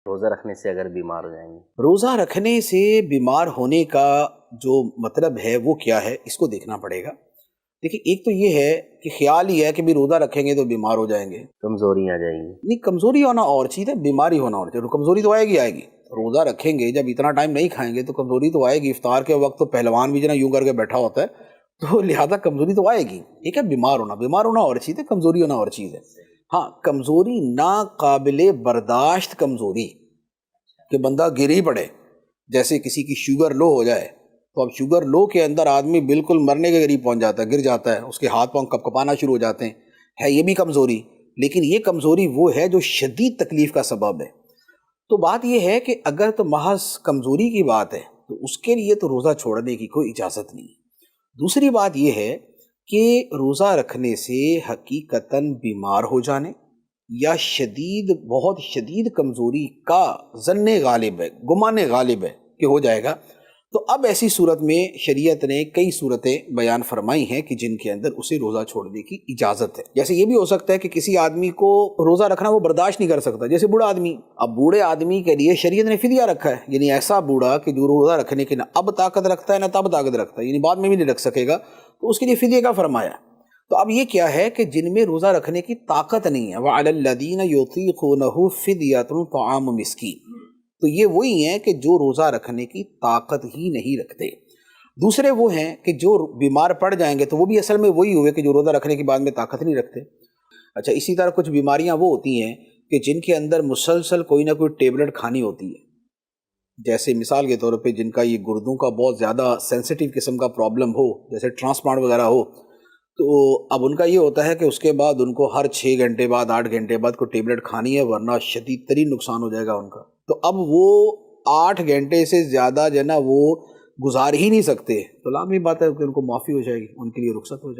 روزہ رکھنے سے اگر بیمار ہو جائیں گے؟ روزہ رکھنے سے بیمار ہونے کا جو مطلب ہے وہ کیا ہے، اس کو دیکھنا پڑے گا۔ دیکھیں، ایک تو یہ ہے کہ خیال یہ ہے کہ بھی روزہ رکھیں گے تو بیمار ہو جائیں گے، کمزوری آ جائیں گی۔ نہیں، کمزوری ہونا اور چیز ہے، بیماری ہونا اور چیز ہے۔ کمزوری تو آئے گی آئے گی، روزہ رکھیں گے جب اتنا ٹائم نہیں کھائیں گے تو کمزوری تو آئے گی۔ افطار کے وقت تو پہلوان بھی جو نا یوں کر کے بیٹھا ہوتا ہے، تو لہذا کمزوری تو آئے گی۔ ٹھیک ہے، بیمار ہونا اور چیز ہے، کمزوری ہونا اور چیز ہے۔ ہاں، کمزوری ناقابل برداشت کمزوری کہ بندہ گر ہی پڑے، جیسے کسی کی شوگر لو ہو جائے تو اب شوگر لو کے اندر آدمی بالکل مرنے کے قریب پہنچ جاتا ہے، گر جاتا ہے، اس کے ہاتھ پاؤں کپ کپانا شروع ہو جاتے ہیں، ہے یہ بھی کمزوری۔ لیکن یہ کمزوری وہ ہے جو شدید تکلیف کا سبب ہے۔ تو بات یہ ہے کہ اگر تو محض کمزوری کی بات ہے تو اس کے لیے تو روزہ چھوڑنے کی کوئی اجازت نہیں۔ دوسری بات یہ ہے کہ روزہ رکھنے سے حقیقتاً بیمار ہو جانے یا بہت شدید کمزوری کا ظن غالب ہے، گمان غالب ہے کہ ہو جائے گا، تو اب ایسی صورت میں شریعت نے کئی صورتیں بیان فرمائی ہیں کہ جن کے اندر اسے روزہ چھوڑنے کی اجازت ہے۔ جیسے یہ بھی ہو سکتا ہے کہ کسی آدمی کو روزہ رکھنا وہ برداشت نہیں کر سکتا، جیسے بوڑھا آدمی۔ اب بوڑھے آدمی کے لیے شریعت نے فدیہ رکھا ہے، یعنی ایسا بوڑھا کہ جو روزہ رکھنے کی نہ اب طاقت رکھتا ہے نہ تب طاقت رکھتا ہے، یعنی بعد میں بھی نہیں رکھ سکے گا، تو اس کے لیے فدیہ کا فرمایا۔ تو اب یہ کیا ہے کہ جن میں روزہ رکھنے کی طاقت نہیں ہے، وَعَلَى الَّذِينَ يُطِيقُونَهُ فِدْيَةٌ طَعَامُ مِسْكِينٍ، تو یہ وہی ہیں کہ جو روزہ رکھنے کی طاقت ہی نہیں رکھتے۔ دوسرے وہ ہیں کہ جو بیمار پڑ جائیں گے تو وہ بھی اصل میں وہی ہوئے کہ جو روزہ رکھنے کی بعد میں طاقت نہیں رکھتے۔ اچھا، اسی طرح کچھ بیماریاں وہ ہوتی ہیں کہ جن کے اندر مسلسل کوئی نہ کوئی ٹیبلٹ کھانی ہوتی ہے، جیسے مثال کے طور پہ جن کا یہ گردوں کا بہت زیادہ سینسیٹیو قسم کا پرابلم ہو، جیسے ٹرانسپلانٹ وغیرہ ہو، تو اب ان کا یہ ہوتا ہے کہ اس کے بعد ان کو ہر 6 گھنٹے بعد 8 گھنٹے بعد کوئی ٹیبلٹ کھانی ہے، ورنہ شدید ترین نقصان ہو جائے گا ان کا۔ تو اب وہ 8 گھنٹے سے زیادہ جو ہے نا وہ گزار ہی نہیں سکتے، تو لازمی بات ہے کہ ان کو معافی ہو جائے گی، ان کے لیے رخصت ہو جائے گی۔